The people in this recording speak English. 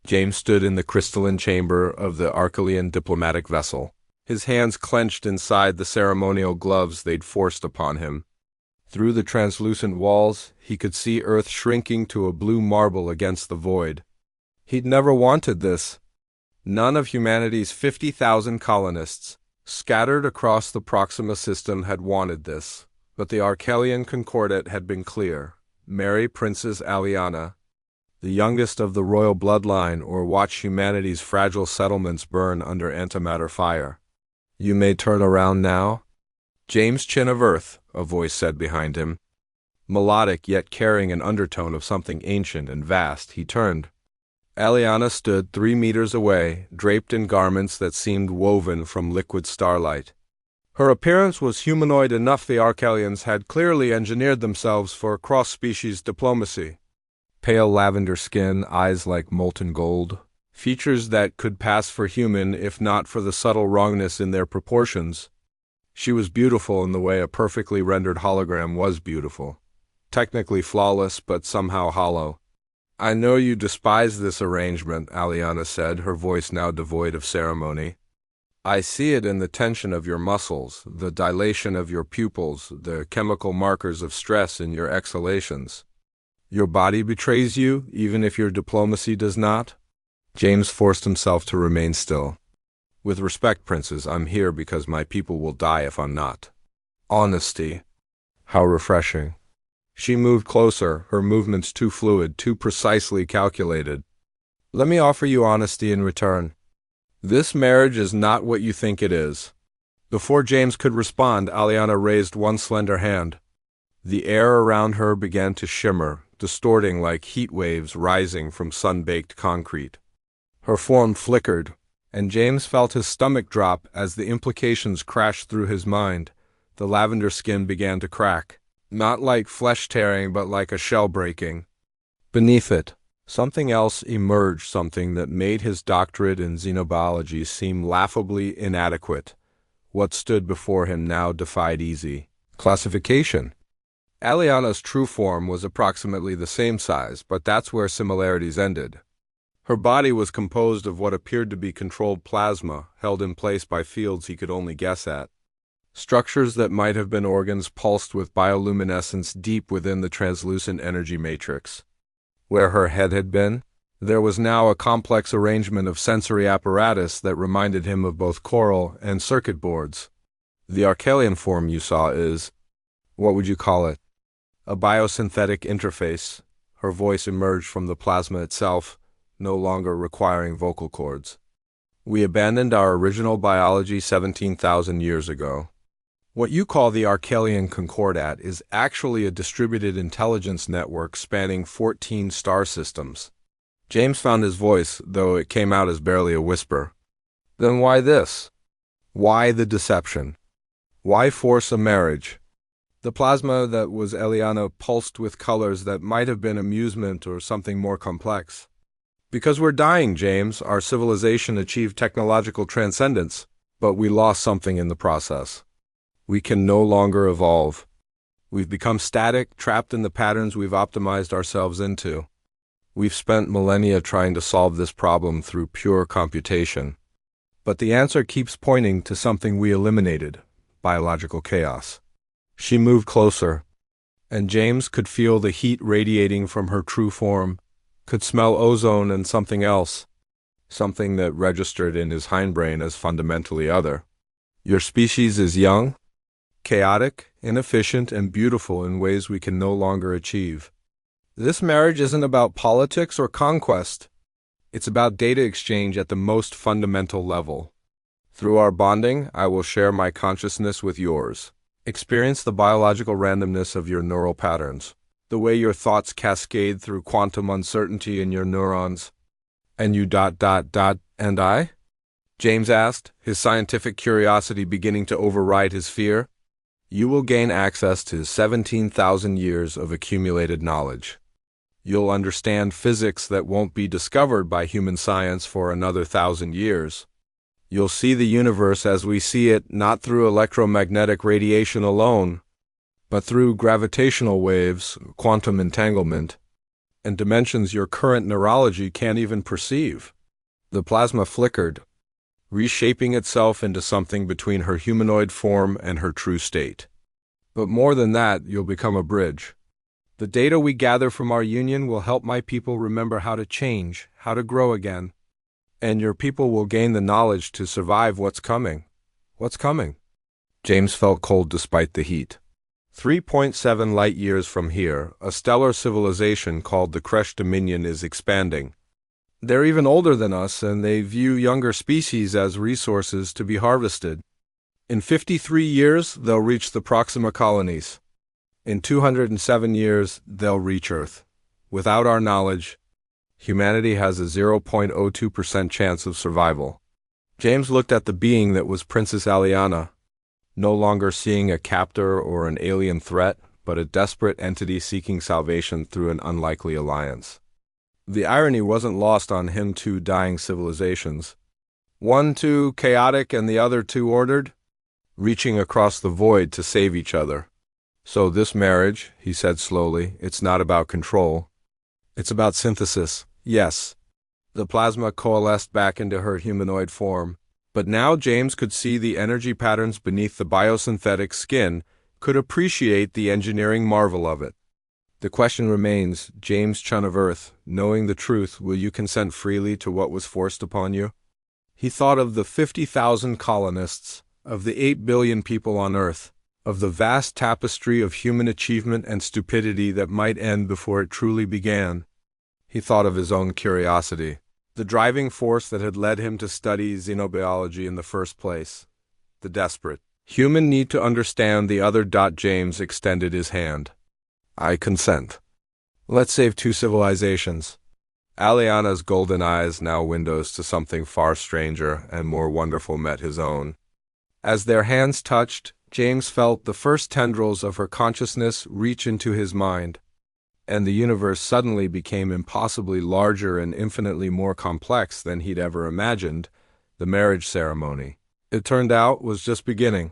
James stood in the crystalline chamber of the Archelian diplomatic vessel, his hands clenched inside the ceremonial gloves they'd forced upon him. Through the translucent walls, he could see Earth shrinking to a blue marble against the void. He'd never wanted this. None of humanity's 50,000 colonists, scattered across the Proxima system, had wanted this. But the Archelian Concordat had been clear. Marry Princess Aliana, the youngest of the royal bloodline, or watch humanity's fragile settlements burn under antimatter fire. You may turn around now. James Chin of Earth, a voice said behind him. Melodic, yet carrying an undertone of something ancient and vast, he turned. Aliana stood 3 meters away, draped in garments that seemed woven from liquid starlight. Her appearance was humanoid enough. The Archelians had clearly engineered themselves for cross-species diplomacy. Pale lavender skin, eyes like molten gold, features that could pass for human if not for the subtle wrongness in their proportions. She was beautiful in the way a perfectly rendered hologram was beautiful. Technically flawless, but somehow hollow. I know you despise this arrangement, Aliana said, her voice now devoid of ceremony. I see it in the tension of your muscles, the dilation of your pupils, the chemical markers of stress in your exhalations. Your body betrays you, even if your diplomacy does not? James forced himself to remain still. With respect, princes, I'm here because my people will die if I'm not. Honesty. How refreshing. She moved closer, her movements too fluid, too precisely calculated. Let me offer you honesty in return. This marriage is not what you think it is. Before James could respond, Aliana raised one slender hand. The air around her began to shimmer, distorting like heat waves rising from sun-baked concrete. Her form flickered, and James felt his stomach drop as the implications crashed through his mind. The lavender skin began to crack, not like flesh tearing, but like a shell breaking. Beneath it, something else emerged, something that made his doctorate in xenobiology seem laughably inadequate. What stood before him now defied easy classification. Aliana's true form was approximately the same size, but that's where similarities ended. Her body was composed of what appeared to be controlled plasma, held in place by fields he could only guess at. Structures that might have been organs pulsed with bioluminescence deep within the translucent energy matrix. Where her head had been, there was now a complex arrangement of sensory apparatus that reminded him of both coral and circuit boards. The Archelian form you saw is, what would you call it? A biosynthetic interface. Her voice emerged from the plasma itself, no longer requiring vocal cords. We abandoned our original biology 17,000 years ago. What you call the Archelian Concordat is actually a distributed intelligence network spanning 14 star systems. James found his voice, though it came out as barely a whisper. Then why this? Why the deception? Why force a marriage? The plasma that was Aliana pulsed with colors that might have been amusement or something more complex. Because we're dying, James. Our civilization achieved technological transcendence, but we lost something in the process. We can no longer evolve. We've become static, trapped in the patterns we've optimized ourselves into. We've spent millennia trying to solve this problem through pure computation. But the answer keeps pointing to something we eliminated: biological chaos. She moved closer, and James could feel the heat radiating from her true form, could smell ozone and something else, something that registered in his hindbrain as fundamentally other. Your species is young, chaotic, inefficient, and beautiful in ways we can no longer achieve. This marriage isn't about politics or conquest. It's about data exchange at the most fundamental level. Through our bonding, I will share my consciousness with yours. Experience the biological randomness of your neural patterns, the way your thoughts cascade through quantum uncertainty in your neurons. And you ... and I? James asked, his scientific curiosity beginning to override his fear. You will gain access to 17,000 years of accumulated knowledge. You'll understand physics that won't be discovered by human science for another 1,000 years. You'll see the universe as we see it, not through electromagnetic radiation alone, but through gravitational waves, quantum entanglement. and dimensions your current neurology can't even perceive. The plasma flickered, reshaping itself into something between her humanoid form and her true state. But more than that, you'll become a bridge. The data we gather from our union will help my people remember how to change, how to grow again. And your people will gain the knowledge to survive what's coming. What's coming? James felt cold despite the heat. 3.7 light-years from here, a stellar civilization called the Kresh Dominion is expanding. They're even older than us, and they view younger species as resources to be harvested. In 53 years, they'll reach the Proxima colonies. In 207 years, they'll reach Earth. Without our knowledge, humanity has a 0.02% chance of survival. James looked at the being that was Princess Aliana, no longer seeing a captor or an alien threat, but a desperate entity seeking salvation through an unlikely alliance. The irony wasn't lost on him two dying civilizations. One too chaotic and the other too ordered, reaching across the void to save each other. So this marriage, he said slowly, it's not about control. It's about synthesis. Yes. The plasma coalesced back into her humanoid form. But now James could see the energy patterns beneath the biosynthetic skin, could appreciate the engineering marvel of it. The question remains, James Chun of Earth, knowing the truth, will you consent freely to what was forced upon you? He thought of the 50,000 colonists, of the 8 billion people on Earth, of the vast tapestry of human achievement and stupidity that might end before it truly began. He thought of his own curiosity, the driving force that had led him to study xenobiology in the first place. The desperate, human need to understand the other. James extended his hand. I consent. Let's save two civilizations. Aliana's golden eyes, now windows to something far stranger and more wonderful, met his own. As their hands touched, James felt the first tendrils of her consciousness reach into his mind, and the universe suddenly became impossibly larger and infinitely more complex than he'd ever imagined. The marriage ceremony, it turned out, was just beginning.